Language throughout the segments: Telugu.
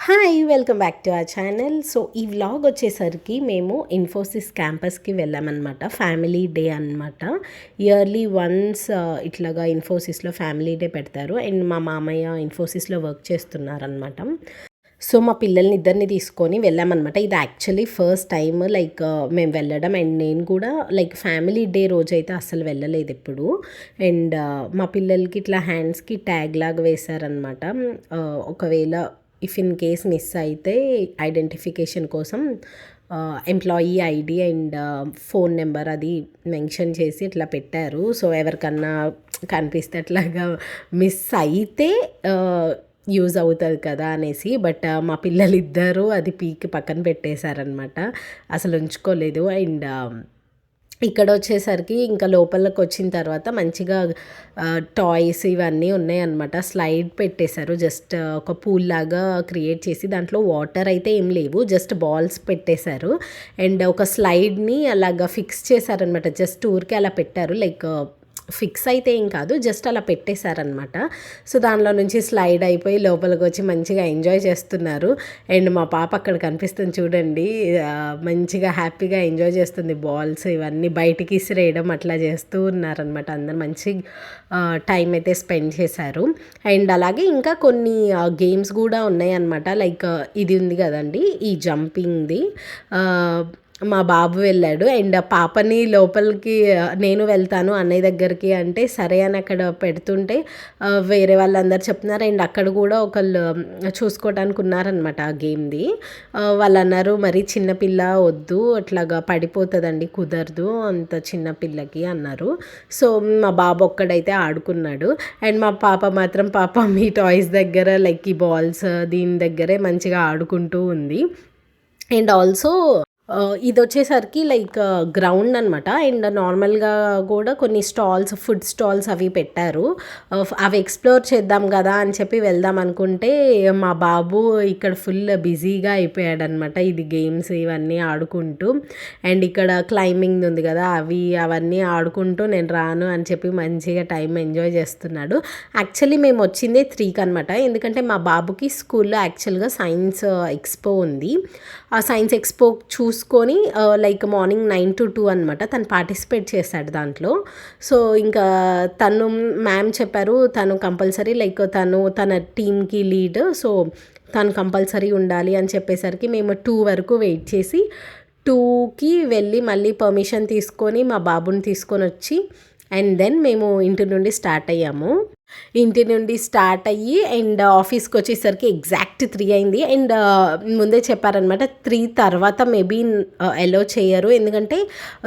Hi! Welcome back to our channel. So, ఈ వ్లాగ్ వచ్చేసరికి మేము ఇన్ఫోసిస్ క్యాంపస్‌కి వెళ్ళామనమాట. ఫ్యామిలీ డే అనమాట. ఇయర్లీ వన్స్ ఇట్లాగా ఇన్ఫోసిస్‌లో ఫ్యామిలీ డే పెడతారు. అండ్ మా మామయ్య ఇన్ఫోసిస్‌లో వర్క్ చేస్తున్నారనమాట. సో, మా పిల్లల్ని ఇద్దరిని తీసుకొని వెళ్ళామనమాట. ఇది యాక్చువల్లీ ఫస్ట్ టైమ్ మేము వెళ్ళడం. అండ్ నేను కూడా ఫ్యామిలీ డే రోజైతే అస్సలు వెళ్ళలేదు ఎప్పుడు. అండ్ మా పిల్లలకి ఇట్లా హ్యాండ్స్‌కి ట్యాగ్ లాగా వేశారనమాట. ఒకవేళ ఇఫ్ ఇన్ కేస్ మిస్ అయితే ఐడెంటిఫికేషన్ కోసం employee ID and phone number అది మెన్షన్ చేసి ఇట్లా పెట్టారు. సో, ఎవరికన్నా కనిపిస్తే అట్లాగా మిస్ అయితే యూజ్ అవుతుంది కదా అనేసి. బట్ మా పిల్లలిద్దరూ అది పీకి పక్కన పెట్టేశారనమాట. అసలు ఉంచుకోలేదు. అండ్ ఇక్కడ వచ్చేసరికి ఇంకా లోపలికి వచ్చిన తర్వాత మంచిగా టాయ్స్ ఇవన్నీ ఉన్నాయన్నమాట. స్లైడ్ పెట్టేశారు. జస్ట్ ఒక పూల్ లాగా క్రియేట్ చేసి దాంట్లో వాటర్ అయితే ఏం లేవు, జస్ట్ బాల్స్ పెట్టేశారు. అండ్ ఒక స్లైడ్ని అలాగా ఫిక్స్ చేశారనమాట. జస్ట్ ఊరికే అలా పెట్టారు. ఫిక్స్ అయితే ఏం కాదు, జస్ట్ అలా పెట్టేశారనమాట. సో, దానిలో నుంచి స్లైడ్ అయిపోయి లోపలికి వచ్చి మంచిగా ఎంజాయ్ చేస్తున్నారు. అండ్ మా పాప అక్కడ కనిపిస్తుంది చూడండి, మంచిగా హ్యాపీగా ఎంజాయ్ చేస్తుంది. బాల్స్ ఇవన్నీ బయటికి ఇసిరేయడం అట్లా చేస్తూ ఉన్నారనమాట. అందరు మంచి టైం అయితే స్పెండ్ చేశారు. అండ్ అలాగే ఇంకా కొన్ని గేమ్స్ కూడా ఉన్నాయి అనమాట. ఇది ఉంది కదండి, ఈ జంపింగ్ది. మా బాబు వెళ్ళాడు. అండ్ పాపని లోపలికి నేను వెళ్తాను అన్నయ్య దగ్గరికి అంటే సరే అని అక్కడ పెడుతుంటే వేరే వాళ్ళందరూ చెప్తున్నారు. అండ్ అక్కడ కూడా ఒకళ్ళు చూసుకోవడానికి ఉన్నారనమాట ఆ గేమ్ది. వాళ్ళు అన్నారు, మరి చిన్నపిల్ల వద్దు, అట్లాగా పడిపోతుందండి, కుదరదు అంత చిన్నపిల్లకి అన్నారు. సో, మా బాబు ఒక్కడైతే ఆడుకున్నాడు. అండ్ మా పాప మాత్రం మీ టాయ్స్ దగ్గర ఈ బాల్స్ దీని దగ్గరే మంచిగా ఆడుకుంటూ ఉంది. అండ్ ఆల్సో ఇదొచ్చేసరికి గ్రౌండ్ అనమాట. అండ్ నార్మల్‌గా కూడా కొన్ని స్టాల్స్, ఫుడ్ స్టాల్స్ అవి పెట్టారు. అవి ఎక్స్‌ప్లోర్ చేద్దాం కదా అని చెప్పి వెళ్దాం అనుకుంటే మా బాబు ఇక్కడ ఫుల్ బిజీగా అయిపోయాడనమాట. ఇది గేమ్స్ ఇవన్నీ ఆడుకుంటూ. అండ్ ఇక్కడ క్లైంబింగ్ ఉంది కదా, అవన్నీ ఆడుకుంటూ నేను రాను అని చెప్పి మంచిగా టైం ఎంజాయ్ చేస్తున్నాడు. యాక్చువల్లీ మేము వచ్చిందే 3కి అనమాట. ఎందుకంటే మా బాబుకి స్కూల్లో యాక్చువల్‌గా సైన్స్ ఎక్స్పో ఉంది. ఆ సైన్స్ ఎక్స్పో చూసుకొని మార్నింగ్ 9 to 2 అనమాట తను పార్టిసిపేట్ చేశాడు దాంట్లో. సో, ఇంకా తను మ్యామ్ చెప్పారు తను కంపల్సరీ తన టీమ్‌కి లీడ్. సో, తను కంపల్సరీ ఉండాలి అని చెప్పేసరికి మేము 2 వరకు వెయిట్ చేసి 2కి వెళ్ళి మళ్ళీ పర్మిషన్ తీసుకొని మా బాబుని తీసుకొని వచ్చి అండ్ దెన్ మేము ఇంటి నుండి స్టార్ట్ అయ్యాము. ఇంటి నుండి స్టార్ట్ అయ్యి అండ్ ఆఫీస్కి వచ్చేసరికి ఎగ్జాక్ట్ 3 అయింది. అండ్ ముందే చెప్పారనమాట 3 తర్వాత మేబీ అలో చేయరు. ఎందుకంటే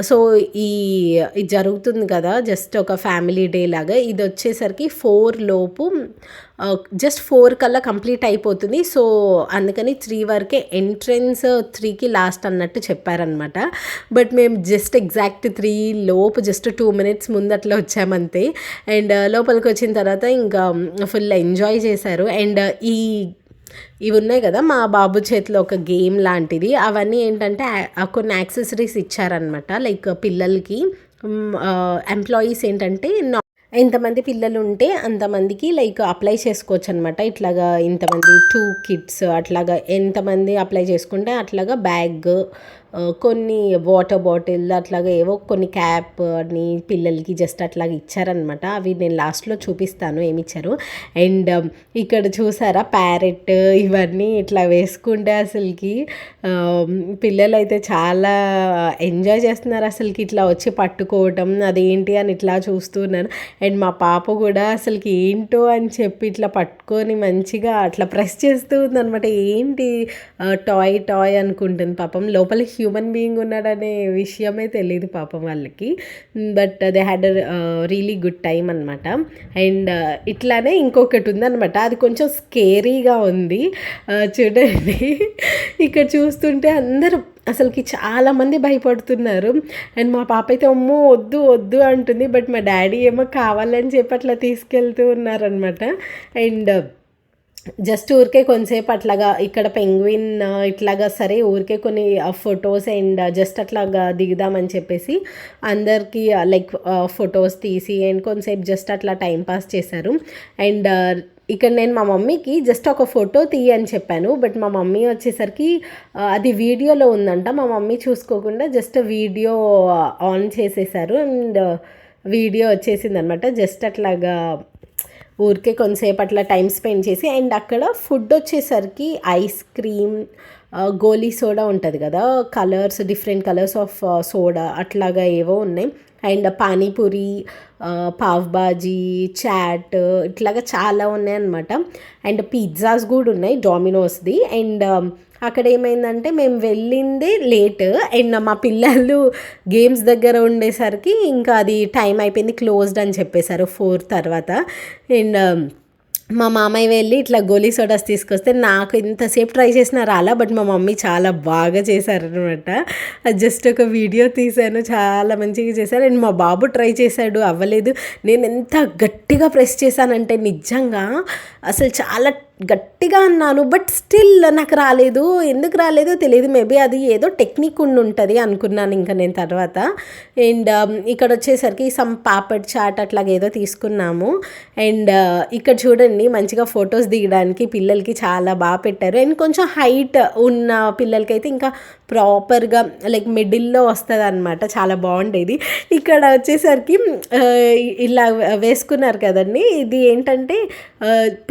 సో, ఇది జరుగుతుంది కదా, జస్ట్ ఒక ఫ్యామిలీ డే లాగా. ఇది వచ్చేసరికి 4 లోపు జస్ట్ 4 కల్లా కంప్లీట్ అయిపోతుంది. సో, అందుకని 3 వరకే ఎంట్రన్స్, 3కి లాస్ట్ అన్నట్టు చెప్పారనమాట. బట్ మేము జస్ట్ ఎగ్జాక్ట్ 3 లోపు జస్ట్ 2 minutes ముందు అట్లా వచ్చామంతే. అండ్ లోపలికి వచ్చిన తర్వాత ఇంకా ఫుల్ ఎంజాయ్ చేశారు. అండ్ ఇవి ఉన్నాయి కదా మా బాబు చేతిలో ఒక గేమ్ లాంటిది, అవన్నీ ఏంటంటే కొన్ని యాక్సెసరీస్ ఇచ్చారనమాట. పిల్లలకి ఎంప్లాయీస్ ఏంటంటే ఎంతమంది పిల్లలు ఉంటే అంతమందికి అప్లై చేసుకోవచ్చు అనమాట. ఇట్లాగా ఇంతమంది 2 కిడ్స్ అట్లాగా ఎంతమంది అప్లై చేసుకుంటే అట్లాగా బ్యాగ్, కొన్ని వాటర్ బాటిల్ అట్లాగా ఏవో కొన్ని క్యాప్ అని పిల్లలకి జస్ట్ అట్లాగా ఇచ్చారనమాట. అవి నేను లాస్ట్లో చూపిస్తాను ఏమిచ్చారు. అండ్ ఇక్కడ చూసారా ప్యారెట్ ఇవన్నీ ఇట్లా వేసుకుంటే అసలుకి పిల్లలైతే చాలా ఎంజాయ్ చేస్తున్నారు. అసలుకి ఇట్లా వచ్చి పట్టుకోవటం అదేంటి అని ఇట్లా చూస్తున్నాను. అండ్ మా పాప కూడా అసలుకి ఏంటో అని చెప్పి ఇట్లా పట్టుకొని మంచిగా అట్లా ప్రెస్ చేస్తూ ఉందనమాట. ఏంటి టాయ్ అనుకుంటుంది. పాపం లోపల హ్యూమన్ బీయింగ్ ఉన్నాడనే విషయమే తెలియదు పాపం వాళ్ళకి. But they had really good time అనమాట. అండ్ ఇట్లానే ఇంకొకటి ఉందనమాట, అది కొంచెం స్కేరీగా ఉంది. చూడండి, ఇక్కడ చూస్తుంటే అందరూ అసలుకి చాలామంది భయపడుతున్నారు. అండ్ మా పాప అయితే అమ్మో వద్దు వద్దు అంటుంది. బట్ మా డాడీ ఏమో కావాలని చెప్పి అట్లా తీసుకెళ్తూ ఉన్నారనమాట. అండ్ జస్ట్ ఊరికే కొంతసేపు అట్లాగా ఇక్కడ పెంగ్విన్ ఇట్లాగా సరే ఊరికే కొన్ని ఫొటోస్ అండ్ జస్ట్ అట్లాగా దిగుదామని చెప్పేసి అందరికీ ఫొటోస్ తీసి అండ్ కొంతసేపు జస్ట్ అట్లా టైంపాస్ చేశారు. అండ్ ఇక్కడ నేను మా మమ్మీకి జస్ట్ ఒక ఫోటో తీయని చెప్పాను. బట్ మా మమ్మీ వచ్చేసరికి అది వీడియోలో ఉందంట. మా మమ్మీ చూసుకోకుండా జస్ట్ వీడియో ఆన్ చేసేసారు అండ్ వీడియో వచ్చేసిందనమాట. జస్ట్ అట్లాగా ఊరికే కొంతసేపు అట్లా టైం స్పెండ్ చేసి, అండ్ అక్కడ ఫుడ్ వచ్చేసరికి ఐస్ క్రీమ్, గోలీ సోడా ఉంటుంది కదా, colours, different colours of soda అట్లాగా ఏవో ఉన్నాయి. అండ్ పానీపూరి, పావ్ బాజీ, చాట్ ఇట్లాగా చాలా ఉన్నాయన్నమాట. అండ్ పిజ్జాస్ కూడా ఉన్నాయి డొమినోస్ది. అండ్ అక్కడ ఏమైందంటే మేము వెళ్ళిందే లేట్, అండ్ మా పిల్లలు గేమ్స్ దగ్గర ఉండేసరికి ఇంకా అది టైం అయిపోయింది, క్లోజ్డ్ అని చెప్పేశారు 4 తర్వాత. అండ్ మా మామయ్య వెళ్ళి ఇట్లా గోలీ సోడాస్ తీసుకొస్తే నాకు ఇంతసేపు ట్రై చేసినా రాలా, బట్ మా మమ్మీ చాలా బాగా చేశారనమాట. జస్ట్ ఒక వీడియో తీశాను, చాలా మంచిగా చేశారు. అండ్ మా బాబు ట్రై చేశాడు, అవ్వలేదు. నేను ఎంత గట్టిగా ప్రెస్ చేశానంటే నిజంగా అసలు చాలా గట్టిగా అన్నాను, బట్ స్టిల్ నాకు రాలేదు. ఎందుకు రాలేదో తెలియదు, మేబీ అది ఏదో టెక్నిక్ ఉంటుంది అనుకున్నాను ఇంకా నేను తర్వాత. అండ్ ఇక్కడ వచ్చేసరికి సమ్ పాపడ్ చాట్ అట్లాగ ఏదో తీసుకున్నాము. అండ్ ఇక్కడ చూడండి మంచిగా ఫొటోస్ దిగడానికి పిల్లలకి చాలా బాగా పెట్టారు. అండ్ కొంచెం హైట్ ఉన్న పిల్లలకైతే ఇంకా ప్రాపర్గా లైక్ మిడిల్లో వస్తుంది అనమాట, చాలా బాగుండేది. ఇక్కడ వచ్చేసరికి ఇలా వేసుకున్నారు కదండి, ఇది ఏంటంటే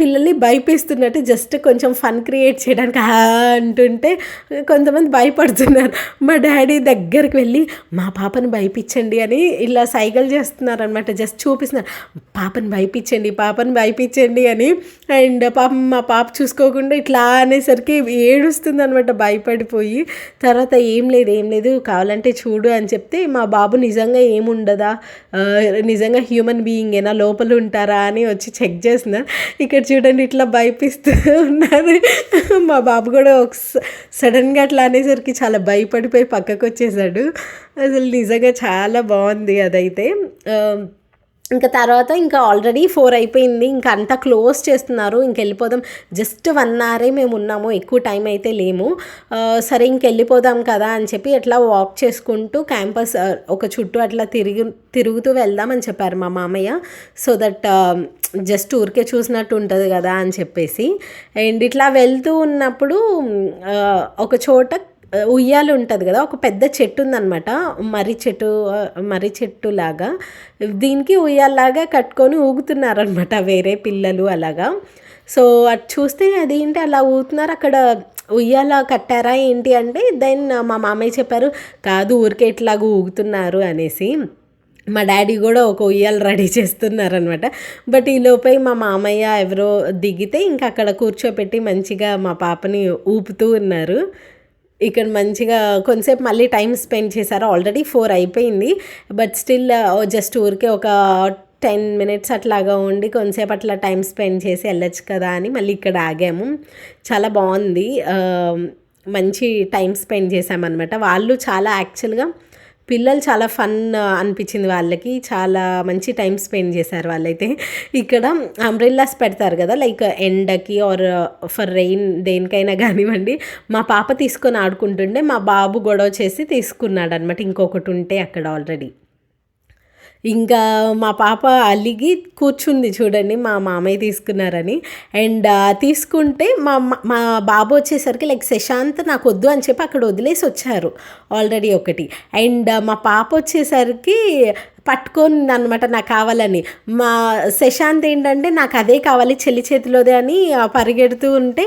పిల్లల్ని భయపిస్తున్నట్టు జస్ట్ కొంచెం ఫన్ క్రియేట్ చేయడానికి అంటుంటే కొంతమంది భయపడుతున్నారు. మా డాడీ దగ్గరికి వెళ్ళి మా పాపని భయపించండి అని ఇలా సైకిల్ చేస్తున్నారు అనమాట, జస్ట్ చూపిస్తున్నారు, పాపని భయపించండి, పాపని భయపించండి అని. అండ్ మా పాప చూసుకోకుండా ఇట్లా అనేసరికి ఏడుస్తుంది అనమాట భయపడిపోయి. తర్వాత ఏం లేదు కావాలంటే చూడు అని చెప్తే మా బాబు నిజంగా ఏముండదా, నిజంగా హ్యూమన్ బీయింగేనా, లోపల ఉంటారా అని వచ్చి చెక్ చేస్తున్నారు. ఇక్కడ చూడండి ఇట్లా భయపిస్తూ ఉన్నారు. మా బాబు కూడా సడన్గా అట్లా అనేసరికి చాలా భయపడిపోయి పక్కకు వచ్చేసాడు. అసలు నిజంగా చాలా బాగుంది అదైతే. ఇంకా తర్వాత ఇంకా ఆల్రెడీ 4 అయిపోయింది, ఇంకా అంతా క్లోజ్ చేస్తున్నారు, ఇంకెళ్ళిపోదాం. జస్ట్ 1 అవరే మేము ఉన్నాము, ఎక్కువ టైం అయితే లేము. సరే ఇంకెళ్ళిపోదాం కదా అని చెప్పి అట్లా వాక్ చేసుకుంటూ క్యాంపస్ ఒక చుట్టూ అట్లా తిరుగుతూ వెళ్దామని చెప్పారు మా మామయ్య. సో దట్ జస్ట్ ఊరికే చూసినట్టు ఉంటుంది కదా అని చెప్పేసి. అండ్ ఇట్లా వెళ్తూ ఉన్నప్పుడు ఒక చోట ఉయ్యాలు ఉంటుంది కదా, ఒక పెద్ద చెట్టు ఉందన్నమాట, మర్రి చెట్టు లాగా. దీనికి ఉయ్యాలలాగా కట్టుకొని ఊగుతున్నారనమాట వేరే పిల్లలు అలాగా. సో అది చూస్తే అదేంటి అలా ఊగుతున్నారు, అక్కడ ఉయ్యాల కట్టారా ఏంటి అంటే దెన్ మా మామయ్య చెప్పారు కాదు ఊరికే ఇట్లాగా ఊగుతున్నారు అనేసి. మా డాడీ కూడా ఒక ఉయ్యాలు రెడీ చేస్తున్నారనమాట. బట్ ఈ లోపే మా మామయ్య ఎవరో దిగితే ఇంకా అక్కడ కూర్చోపెట్టి మంచిగా మా పాపని ఊపుతూ ఉన్నారు. ఇక్కడ మంచిగా కొంతసేపు మళ్ళీ టైం స్పెండ్ చేశారు. ఆల్రెడీ 4 అయిపోయింది, బట్ స్టిల్ జస్ట్ ఊరికే ఒక 10 మినిట్స్ అట్లాగా ఉండి కొంతసేపు అట్లా టైం స్పెండ్ చేసి వెళ్ళొచ్చు కదా అని మళ్ళీ ఇక్కడ ఆగాము. చాలా బాగుంది, మంచి టైం స్పెండ్ చేసామన్నమాట. వాళ్ళు చాలా యాక్చువల్గా పిల్లలు చాలా ఫన్ అనిపించింది వాళ్ళకి, చాలా మంచి టైం స్పెండ్ చేశారు వాళ్ళైతే. ఇక్కడ అంబ్రెల్లాస్ పెడతారు కదా, లైక్ ఎండకి ఆర్ ఫర్ రెయిన్ దేనికైనా కానివ్వండి. మా పాప తీసుకొని ఆడుకుంటుండే మా బాబు గొడవ చేసి తీసుకున్నాడు అనమాట, ఇంకొకటి ఉంటే అక్కడ ఆల్రెడీ. ఇంకా మా పాప అలిగి కూర్చుంది చూడండి మా మామయ్య తీసుకున్నారని. అండ్ తీసుకుంటే మా బాబు వచ్చేసరికి లైక్ శశాంత్ నాకు వద్దు అని చెప్పి అక్కడ వదిలేసి వచ్చారు ఆల్రెడీ ఒకటి. అండ్ మా పాప వచ్చేసరికి పట్టుకొని అనమాట నాకు కావాలని. మా శశాంత్ ఏంటంటే నాకు అదే కావాలి చెల్లి చేతిలోదే అని పరిగెడుతూ ఉంటే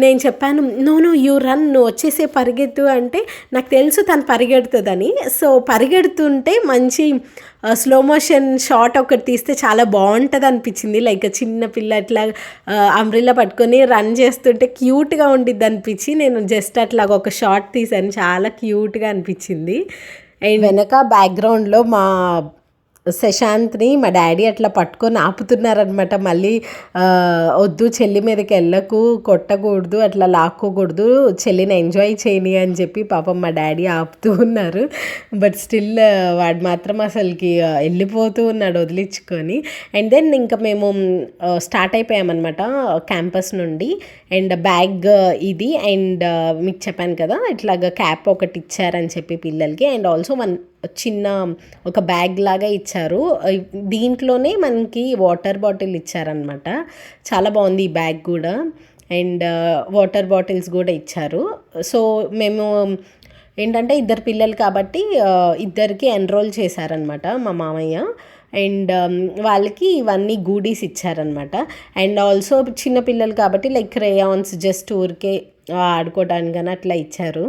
నేను చెప్పాను నో యూ రన్, నువ్వు వచ్చేసే పరిగెత్తు అంటే నాకు తెలుసు తను పరిగెడుతుందని. సో పరిగెడుతుంటే మంచి స్లో మోషన్ షాట్ ఒకటి తీస్తే చాలా బాగుంటుంది అనిపించింది. లైక్ చిన్న పిల్ల అట్లా అంబ్రెల్లా పట్టుకొని రన్ చేస్తుంటే క్యూట్గా ఉండిద్ది అనిపించి నేను జస్ట్ అట్లా ఒక షాట్ తీసాను, చాలా క్యూట్గా అనిపించింది. అండ్ వెనక బ్యాక్గ్రౌండ్లో మా శశాంత్ని మా డాడీ అట్లా పట్టుకొని ఆపుతున్నారనమాట. మళ్ళీ వద్దు చెల్లి మీదకి వెళ్ళకు, కొట్టకూడదు, అట్లా లాక్కోకూడదు, చెల్లిని ఎంజాయ్ చేయని అని చెప్పి పాపం మా డాడీ ఆపుతూ ఉన్నారు. బట్ స్టిల్ వాడు మాత్రం అసలుకి వెళ్ళిపోతూ ఉన్నాడు వదిలించుకొని. అండ్ దెన్ ఇంకా మేము స్టార్ట్ అయిపోయామన్నమాట క్యాంపస్ నుండి. అండ్ బ్యాగ్ ఇది, అండ్ మీకు చెప్పాను కదా ఇట్లాగా క్యాప్ ఒకటి ఇచ్చారని చెప్పి పిల్లలకి. అండ్ ఆల్సో చిన్న ఒక బ్యాగ్ లాగా ఇచ్చారు. దీంట్లోనే మనకి వాటర్ బాటిల్ ఇచ్చారనమాట. చాలా బాగుంది ఈ బ్యాగ్ కూడా. అండ్ వాటర్ బాటిల్స్ కూడా ఇచ్చారు. సో మేము ఏంటంటే ఇద్దరు పిల్లలు కాబట్టి ఇద్దరికి ఎన్రోల్ చేశారనమాట మా మామయ్య. అండ్ వాళ్ళకి ఇవన్నీ గూడీస్ ఇచ్చారనమాట. అండ్ ఆల్సో చిన్న పిల్లలు కాబట్టి లైక్ క్రేయాన్స్ జస్ట్ ఊరికే ఆడుకోవడానికని అట్లా ఇచ్చారు.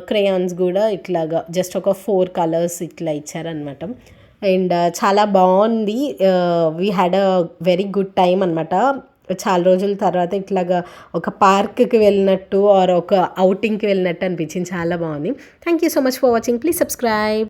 క్రేయాన్స్ కూడా ఇట్లాగా జస్ట్ ఒక 4 కలర్స్ ఇట్లా ఇచ్చారనమాట. అండ్ చాలా బాగుంది. We had a very good time అనమాట. చాలా రోజుల తర్వాత ఇట్లాగా ఒక పార్క్కి వెళ్ళినట్టు ఆర్ ఒక ఔటింగ్కి వెళ్ళినట్టు అనిపించింది. చాలా బాగుంది. Thank you so much for watching. Please subscribe.